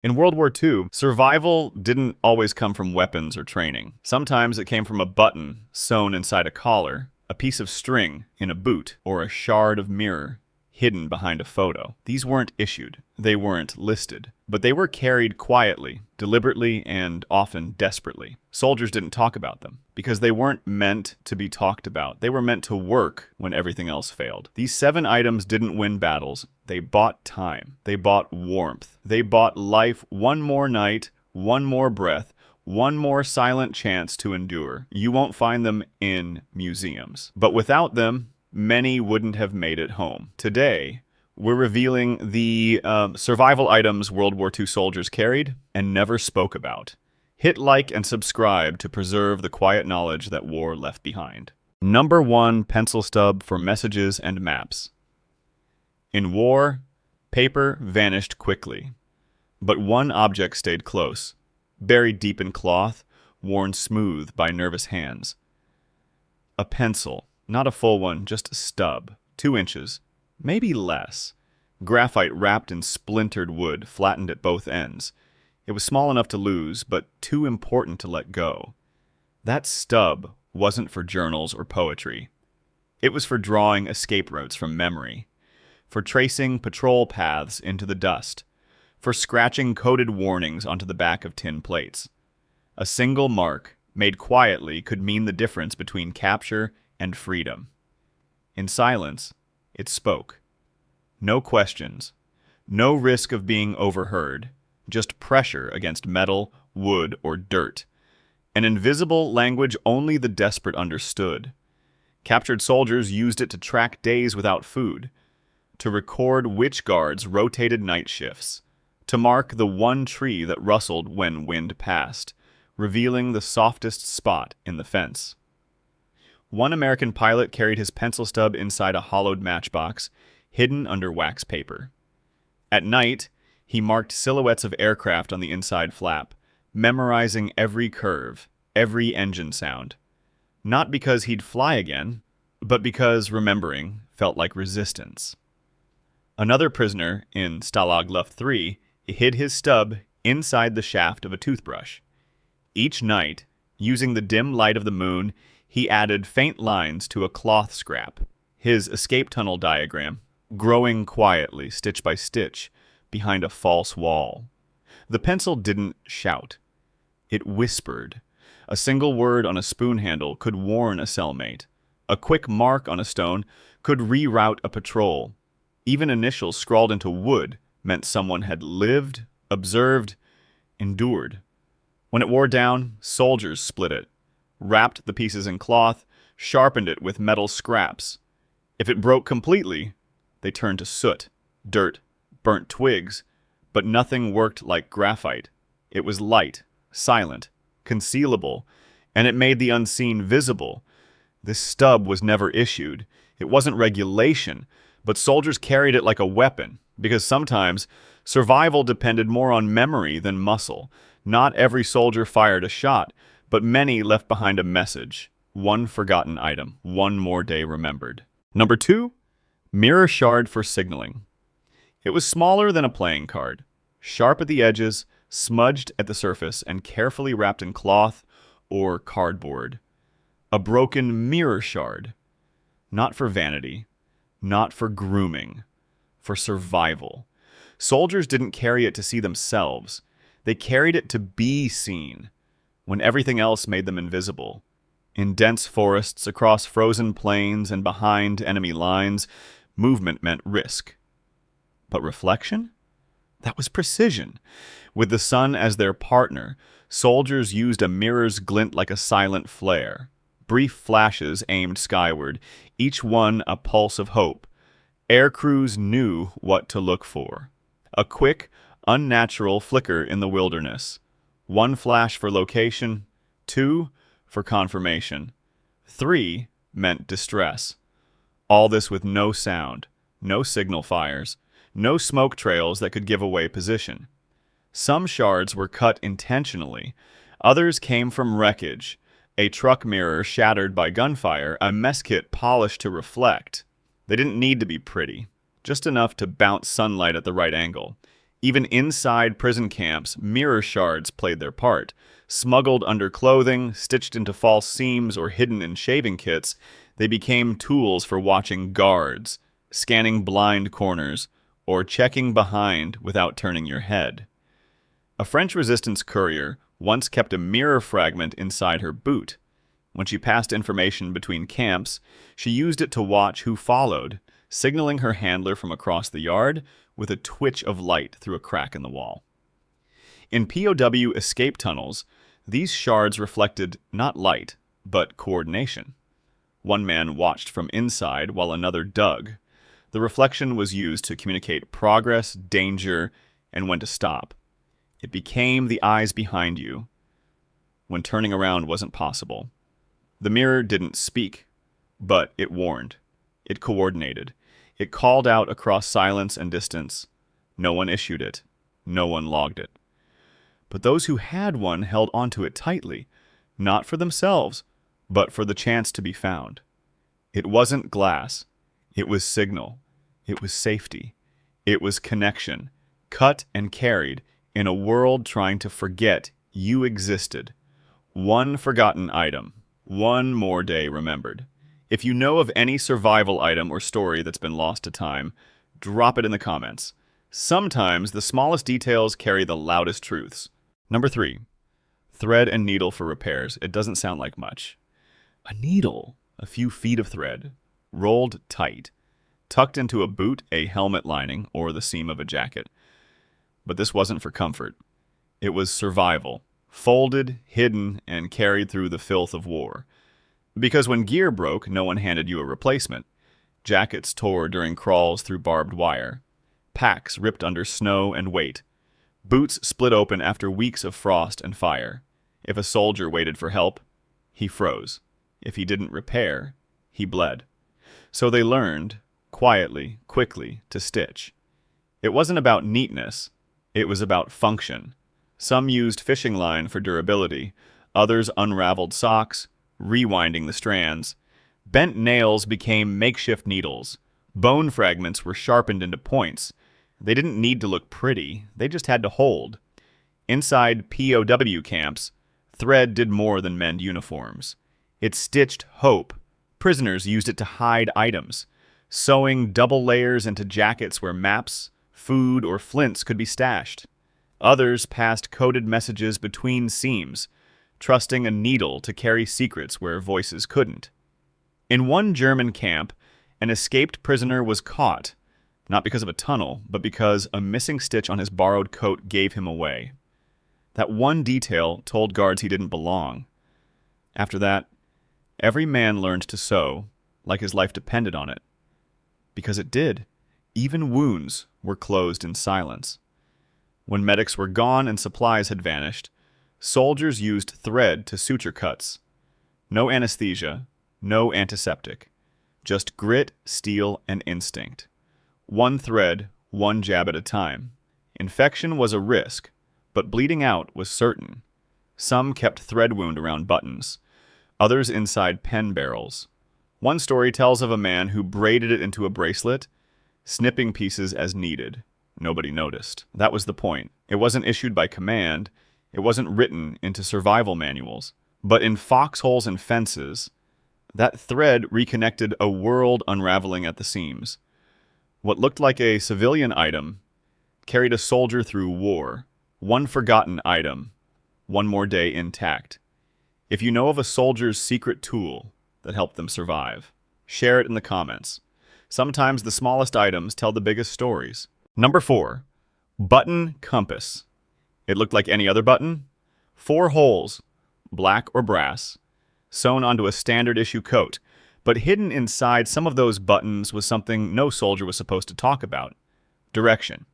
In World War II, survival didn't always come from weapons or training. Sometimes it came from a button sewn inside a collar, a piece of string in a boot, or a shard of mirror hidden behind a photo. These weren't issued, they weren't listed, but they were carried quietly, deliberately, and often desperately. Soldiers didn't talk about them, because they weren't meant to be talked about. They were meant to work when everything else failed. These 7 items didn't win battles. They bought time. They bought warmth. They bought life one more night, one more breath, one more silent chance to endure. You won't find them in museums. But without them, many wouldn't have made it home. Today, we're revealing the survival items World War II soldiers carried and never spoke about. Hit like and subscribe to preserve the quiet knowledge that war left behind. Number 1, pencil stub for messages and maps. In war, paper vanished quickly, but one object stayed close, buried deep in cloth, worn smooth by nervous hands. A pencil. Not a full one, just a stub, 2 inches, maybe less. Graphite wrapped in splintered wood, flattened at both ends. It was small enough to lose, but too important to let go. That stub wasn't for journals or poetry. It was for drawing escape routes from memory, for tracing patrol paths into the dust, for scratching coded warnings onto the back of tin plates. A single mark, made quietly, could mean the difference between capture and freedom. In silence, it spoke. No questions, no risk of being overheard, just pressure against metal, wood, or dirt. An invisible language only the desperate understood. Captured soldiers used it to track days without food, to record which guards rotated night shifts, to mark the one tree that rustled when wind passed, revealing the softest spot in the fence. One American pilot carried his pencil stub inside a hollowed matchbox, hidden under wax paper. At night, he marked silhouettes of aircraft on the inside flap, memorizing every curve, every engine sound. Not because he'd fly again, but because remembering felt like resistance. Another prisoner in Stalag Luft III hid his stub inside the shaft of a toothbrush. Each night, using the dim light of the moon, he added faint lines to a cloth scrap, his escape tunnel diagram, growing quietly, stitch by stitch, behind a false wall. The pencil didn't shout. It whispered. A single word on a spoon handle could warn a cellmate. A quick mark on a stone could reroute a patrol. Even initials scrawled into wood meant someone had lived, observed, endured. When it wore down, soldiers split it, wrapped the pieces in cloth, sharpened it with metal scraps. If it broke completely, they turned to soot, dirt, burnt twigs, but nothing worked like graphite. It was light, silent, concealable, and it made the unseen visible. This stub was never issued. It wasn't regulation, but soldiers carried it like a weapon, because sometimes survival depended more on memory than muscle. Not every soldier fired a shot, but many left behind a message, one forgotten item, one more day remembered. Number 2, mirror shard for signaling. It was smaller than a playing card, sharp at the edges, smudged at the surface, and carefully wrapped in cloth or cardboard. A broken mirror shard. Not for vanity, not for grooming, for survival. Soldiers didn't carry it to see themselves. They carried it to be seen, when everything else made them invisible. In dense forests, across frozen plains, and behind enemy lines, movement meant risk. But reflection? That was precision. With the sun as their partner, soldiers used a mirror's glint like a silent flare. Brief flashes aimed skyward, each one a pulse of hope. Air crews knew what to look for. A quick, unnatural flicker in the wilderness. 1 flash for location, 2 for confirmation, 3 meant distress. All this with no sound, no signal fires, no smoke trails that could give away position. Some shards were cut intentionally, others came from wreckage, a truck mirror shattered by gunfire, a mess kit polished to reflect. They didn't need to be pretty, just enough to bounce sunlight at the right angle. Even inside prison camps, mirror shards played their part. Smuggled under clothing, stitched into false seams, or hidden in shaving kits, they became tools for watching guards, scanning blind corners, or checking behind without turning your head. A French resistance courier once kept a mirror fragment inside her boot. When she passed information between camps, she used it to watch who followed, signaling her handler from across the yard with a twitch of light through a crack in the wall. In POW escape tunnels, these shards reflected not light, but coordination. One man watched from inside while another dug. The reflection was used to communicate progress, danger, and when to stop. It became the eyes behind you when turning around wasn't possible. The mirror didn't speak, but it warned. It coordinated. It called out across silence and distance. No one issued it. No one logged it. But those who had one held onto it tightly, not for themselves, but for the chance to be found. It wasn't glass. It was signal. It was safety. It was connection, cut and carried in a world trying to forget you existed. One forgotten item. One more day remembered. If you know of any survival item or story that's been lost to time, drop it in the comments. Sometimes the smallest details carry the loudest truths. Number 3. Thread and needle for repairs. It doesn't sound like much. A needle, a few feet of thread, rolled tight, tucked into a boot, a helmet lining, or the seam of a jacket. But this wasn't for comfort. It was survival, folded, hidden, and carried through the filth of war. Because when gear broke, no one handed you a replacement. Jackets tore during crawls through barbed wire. Packs ripped under snow and weight. Boots split open after weeks of frost and fire. If a soldier waited for help, he froze. If he didn't repair, he bled. So they learned, quietly, quickly, to stitch. It wasn't about neatness. It was about function. Some used fishing line for durability. Others unraveled socks, rewinding the strands. Bent nails became makeshift needles. Bone fragments were sharpened into points. They didn't need to look pretty. They just had to hold. Inside POW camps, thread did more than mend uniforms. It stitched hope. Prisoners used it to hide items, sewing double layers into jackets where maps, food, or flints could be stashed. Others passed coded messages between seams, trusting a needle to carry secrets where voices couldn't. In one German camp, an escaped prisoner was caught, not because of a tunnel, but because a missing stitch on his borrowed coat gave him away. That one detail told guards he didn't belong. After that, every man learned to sew, like his life depended on it. Because it did. Even wounds were closed in silence. When medics were gone and supplies had vanished, soldiers used thread to suture cuts. No anesthesia, no antiseptic. Just grit, steel, and instinct. One thread, one jab at a time. Infection was a risk, but bleeding out was certain. Some kept thread wound around buttons, others inside pen barrels. One story tells of a man who braided it into a bracelet, snipping pieces as needed. Nobody noticed. That was the point. It wasn't issued by command. It wasn't written into survival manuals. But in foxholes and fences, that thread reconnected a world unraveling at the seams. What looked like a civilian item carried a soldier through war. One forgotten item, one more day intact. If you know of a soldier's secret tool that helped them survive, share it in the comments. Sometimes the smallest items tell the biggest stories. Number 4. Button compass. It looked like any other button. 4 holes, black or brass, sewn onto a standard issue coat, but hidden inside some of those buttons was something no soldier was supposed to talk about: direction.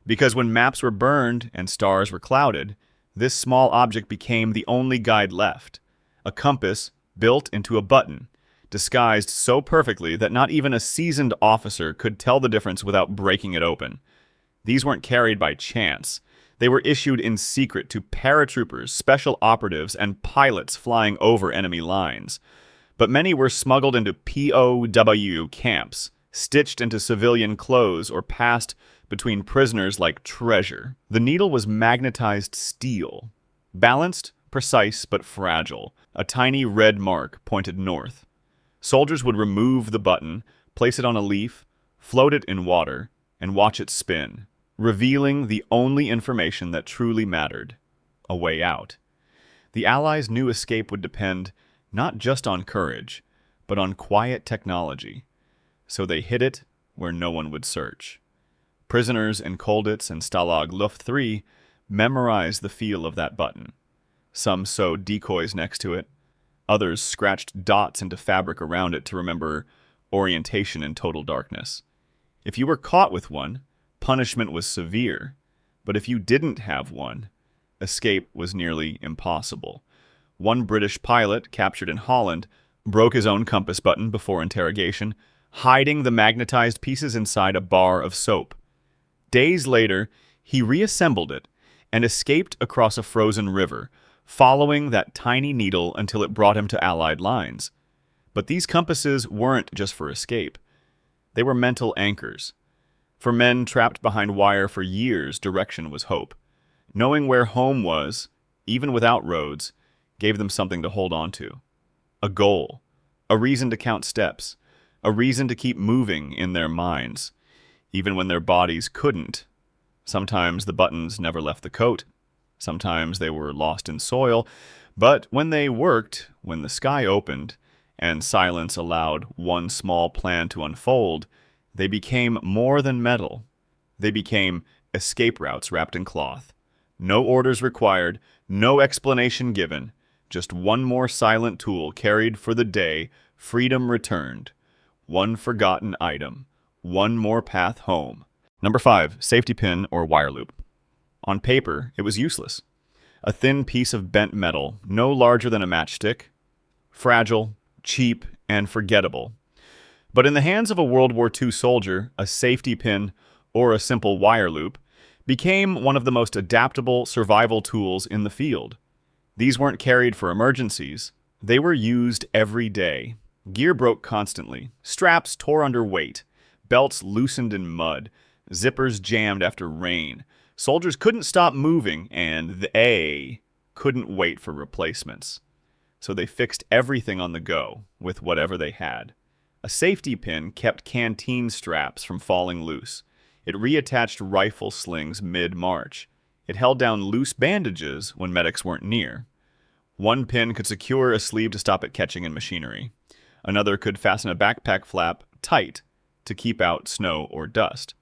Because when maps were burned and stars were clouded, this small object became the only guide left. A compass built into a button, disguised so perfectly that not even a seasoned officer could tell the difference without breaking it open. These weren't carried by chance. They were issued in secret to paratroopers, special operatives, and pilots flying over enemy lines. But many were smuggled into POW camps, stitched into civilian clothes, or passed between prisoners like treasure. The needle was magnetized steel, balanced, precise, but fragile. A tiny red mark pointed north. Soldiers would remove the button, place it on a leaf, float it in water, and watch it spin, revealing the only information that truly mattered: a way out. The Allies knew escape would depend not just on courage, but on quiet technology. So they hid it where no one would search. Prisoners in Colditz and Stalag Luft III memorized the feel of that button. Some sewed decoys next to it. Others scratched dots into fabric around it to remember orientation in total darkness. If you were caught with one, punishment was severe. But if you didn't have one, escape was nearly impossible. One British pilot, captured in Holland, broke his own compass button before interrogation, hiding the magnetized pieces inside a bar of soap. Days later, he reassembled it and escaped across a frozen river, following that tiny needle until it brought him to Allied lines. But these compasses weren't just for escape. They were mental anchors. For men trapped behind wire for years, direction was hope. Knowing where home was, even without roads, gave them something to hold on to. A goal, a reason to count steps, a reason to keep moving in their minds, even when their bodies couldn't. Sometimes the buttons never left the coat. Sometimes they were lost in soil. But when they worked, when the sky opened, and silence allowed one small plan to unfold, they became more than metal. They became escape routes wrapped in cloth. No orders required, no explanation given, just one more silent tool carried for the day freedom returned. One forgotten item, one more path home. Number 5, safety pin or wire loop. On paper, it was useless. A thin piece of bent metal, no larger than a matchstick, fragile, cheap, and forgettable. But in the hands of a World War II soldier, a safety pin or a simple wire loop became one of the most adaptable survival tools in the field. These weren't carried for emergencies. They were used every day. Gear broke constantly. Straps tore under weight. Belts loosened in mud. Zippers jammed after rain. Soldiers couldn't stop moving, and they couldn't wait for replacements. So they fixed everything on the go with whatever they had. A safety pin kept canteen straps from falling loose. It reattached rifle slings mid-march. It held down loose bandages when medics weren't near. One pin could secure a sleeve to stop it catching in machinery. Another could fasten a backpack flap tight to keep out snow or dust.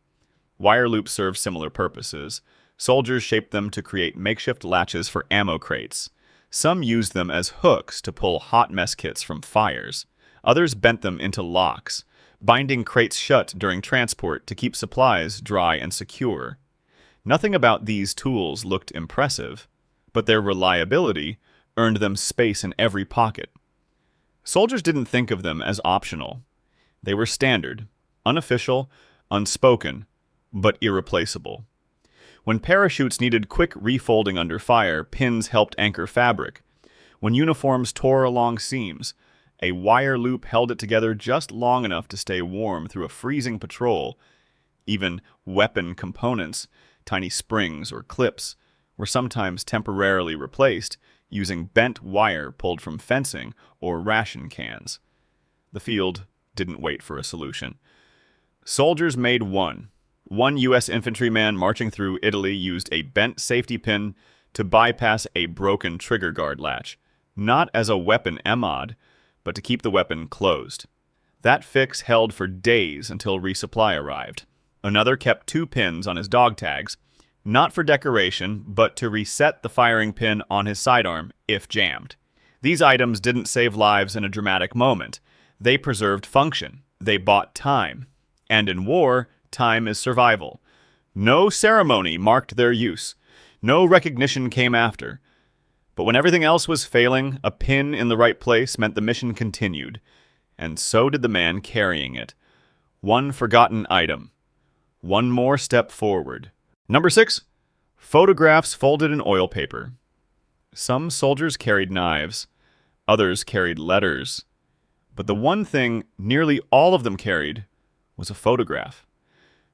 Wire loops served similar purposes. Soldiers shaped them to create makeshift latches for ammo crates. Some used them as hooks to pull hot mess kits from fires. Others bent them into locks, binding crates shut during transport to keep supplies dry and secure. Nothing about these tools looked impressive, but their reliability earned them space in every pocket. Soldiers didn't think of them as optional. They were standard, unofficial, unspoken, but irreplaceable. When parachutes needed quick refolding under fire, pins helped anchor fabric. When uniforms tore along seams, a wire loop held it together just long enough to stay warm through a freezing patrol. Even weapon components, tiny springs or clips, were sometimes temporarily replaced using bent wire pulled from fencing or ration cans. The field didn't wait for a solution. Soldiers made one. One U.S. infantryman marching through Italy used a bent safety pin to bypass a broken trigger guard latch, not as a weapon emod, but to keep the weapon closed. That fix held for days until resupply arrived. Another kept 2 pins on his dog tags, not for decoration, but to reset the firing pin on his sidearm if jammed. These items didn't save lives in a dramatic moment. They preserved function. They bought time. And in war, time is survival. No ceremony marked their use. No recognition came after. But when everything else was failing, a pin in the right place meant the mission continued. And so did the man carrying it. One forgotten item. One more step forward. Number 6. Photographs folded in oil paper. Some soldiers carried knives. Others carried letters. But the one thing nearly all of them carried was a photograph.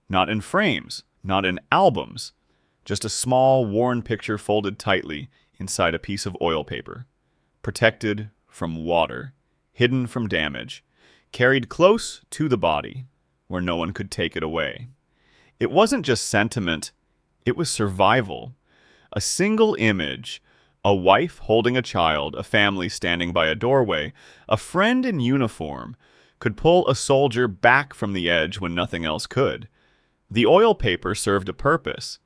Not in frames, not in albums, just a small, worn picture folded tightly inside a piece of oil paper, protected from water, hidden from damage, carried close to the body where no one could take it away. It wasn't just sentiment, it was survival. A single image, a wife holding a child, a family standing by a doorway, a friend in uniform, could pull a soldier back from the edge when nothing else could. The oil paper served a purpose.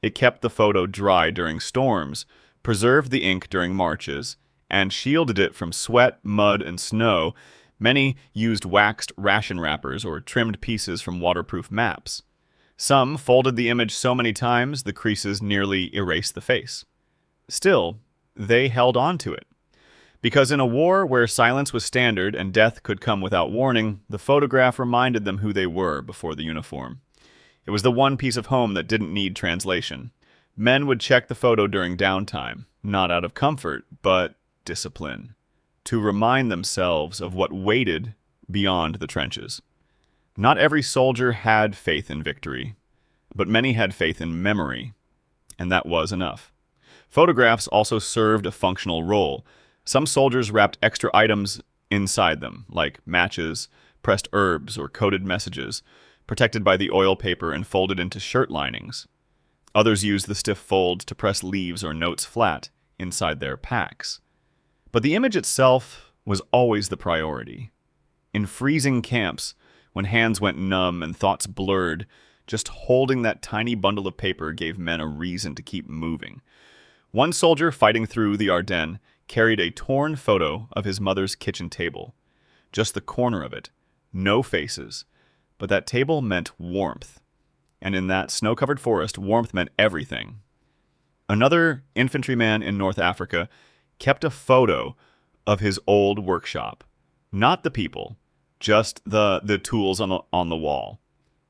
It kept the photo dry during storms, preserved the ink during marches, and shielded it from sweat, mud, and snow. Many used waxed ration wrappers or trimmed pieces from waterproof maps. Some folded the image so many times the creases nearly erased the face. Still, they held on to it. Because in a war where silence was standard and death could come without warning, the photograph reminded them who they were before the uniform. It was the one piece of home that didn't need translation. Men would check the photo during downtime, not out of comfort, but discipline, to remind themselves of what waited beyond the trenches. Not every soldier had faith in victory, but many had faith in memory, and that was enough. Photographs also served a functional role. Some soldiers wrapped extra items inside them, like matches, pressed herbs, or coded messages, protected by the oil paper and folded into shirt linings. Others used the stiff fold to press leaves or notes flat inside their packs. But the image itself was always the priority. In freezing camps, when hands went numb and thoughts blurred, just holding that tiny bundle of paper gave men a reason to keep moving. One soldier fighting through the Ardennes carried a torn photo of his mother's kitchen table. Just the corner of it. No faces. But that table meant warmth. And in that snow-covered forest, warmth meant everything. Another infantryman in North Africa kept a photo of his old workshop. Not the people, just the tools on the wall.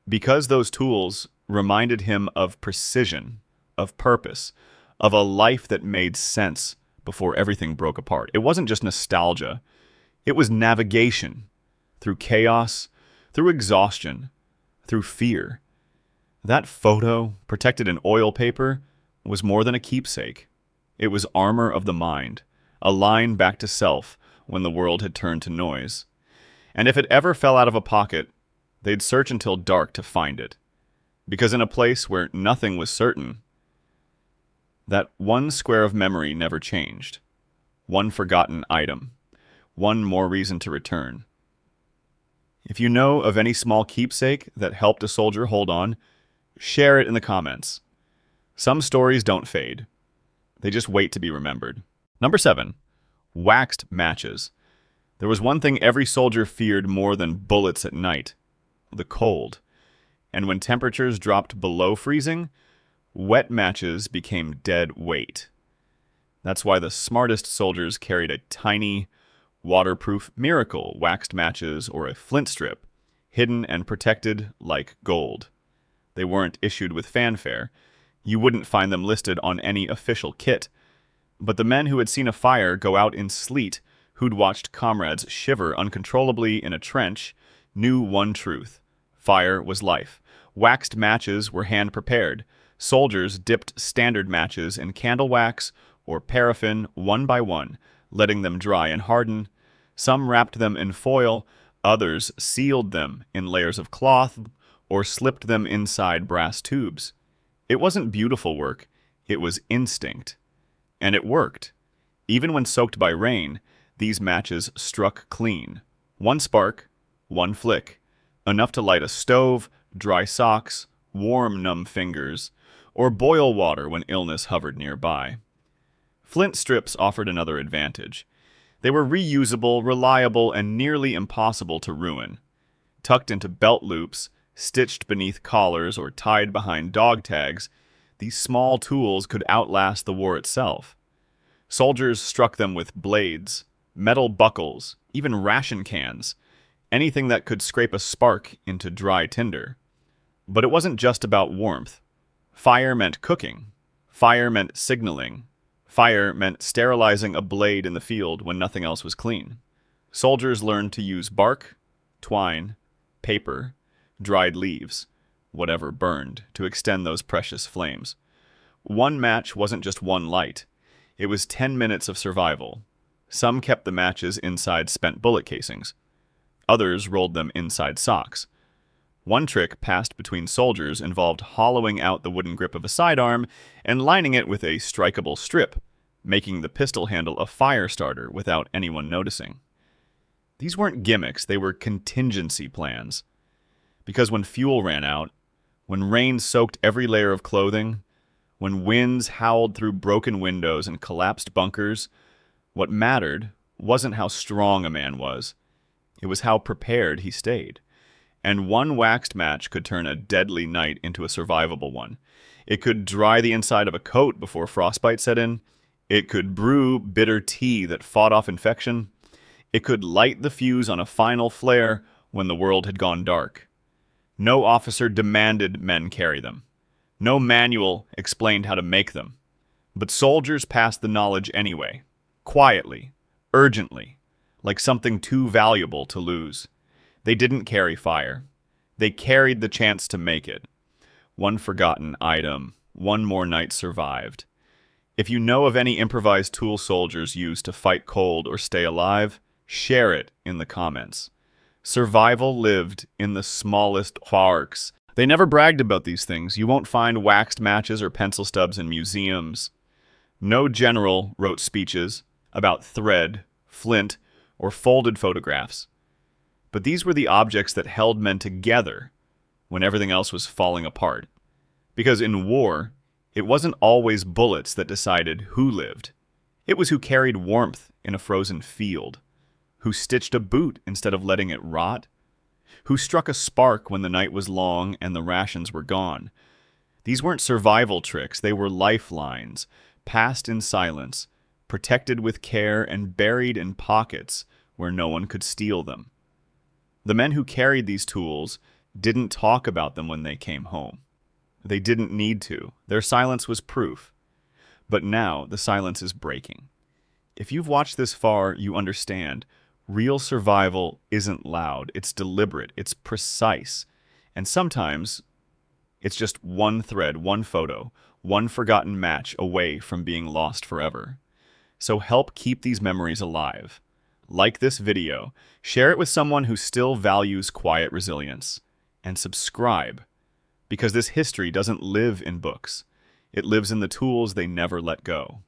Because those tools reminded him of precision, of purpose, of a life that made sense before everything broke apart. It wasn't just nostalgia. It was navigation through chaos, through exhaustion, through fear. That photo, protected in oil paper, was more than a keepsake. It was armor of the mind, a line back to self when the world had turned to noise. And if it ever fell out of a pocket, they'd search until dark to find it. Because in a place where nothing was certain, that one square of memory never changed. One forgotten item. One more reason to return. If you know of any small keepsake that helped a soldier hold on, share it in the comments. Some stories don't fade. They just wait to be remembered. Number 7. Waxed matches. There was one thing every soldier feared more than bullets at night. The cold. And when temperatures dropped below freezing, wet matches became dead weight. That's why the smartest soldiers carried a tiny, waterproof miracle, waxed matches, or a flint strip, hidden and protected like gold. They weren't issued with fanfare. You wouldn't find them listed on any official kit. But the men who had seen a fire go out in sleet, who'd watched comrades shiver uncontrollably in a trench, knew one truth. Fire was life. Waxed matches were hand-prepared. Soldiers dipped standard matches in candle wax or paraffin one by one, letting them dry and harden. Some wrapped them in foil, others sealed them in layers of cloth or slipped them inside brass tubes. It wasn't beautiful work, it was instinct. And it worked. Even when soaked by rain, these matches struck clean. One spark, one flick, enough to light a stove, dry socks, warm numb fingers, or boil water when illness hovered nearby. Flint strips offered another advantage. They were reusable, reliable, and nearly impossible to ruin. Tucked into belt loops, stitched beneath collars, or tied behind dog tags, these small tools could outlast the war itself. Soldiers struck them with blades, metal buckles, even ration cans, anything that could scrape a spark into dry tinder. But it wasn't just about warmth. Fire meant cooking. Fire meant signaling. Fire meant sterilizing a blade in the field when nothing else was clean. Soldiers learned to use bark, twine, paper, dried leaves, whatever burned, to extend those precious flames. One match wasn't just one light. It was 10 minutes of survival. Some kept the matches inside spent bullet casings. Others rolled them inside socks. One trick passed between soldiers involved hollowing out the wooden grip of a sidearm and lining it with a strikeable strip, making the pistol handle a fire starter without anyone noticing. These weren't gimmicks, they were contingency plans. Because when fuel ran out, when rain soaked every layer of clothing, when winds howled through broken windows and collapsed bunkers, what mattered wasn't how strong a man was. It was how prepared he stayed. And one waxed match could turn a deadly night into a survivable one. It could dry the inside of a coat before frostbite set in. It could brew bitter tea that fought off infection. It could light the fuse on a final flare when the world had gone dark. No officer demanded men carry them. No manual explained how to make them. But soldiers passed the knowledge anyway, quietly, urgently, like something too valuable to lose. They didn't carry fire. They carried the chance to make it. One forgotten item, one more night survived. If you know of any improvised tool soldiers used to fight cold or stay alive, share it in the comments. Survival lived in the smallest sparks. They never bragged about these things. You won't find waxed matches or pencil stubs in museums. No general wrote speeches about thread, flint, or folded photographs. But these were the objects that held men together when everything else was falling apart. Because in war, it wasn't always bullets that decided who lived. It was who carried warmth in a frozen field, who stitched a boot instead of letting it rot, who struck a spark when the night was long and the rations were gone. These weren't survival tricks, they were lifelines, passed in silence, protected with care and buried in pockets where no one could steal them. The men who carried these tools didn't talk about them when they came home. They didn't need to. Their silence was proof. But now the silence is breaking. If you've watched this far, you understand. Real survival isn't loud. It's deliberate. It's precise. And sometimes it's just one thread, one photo, one forgotten match away from being lost forever. So help keep these memories alive. Like this video, share it with someone who still values quiet resilience, and subscribe, because this history doesn't live in books. It lives in the tools they never let go.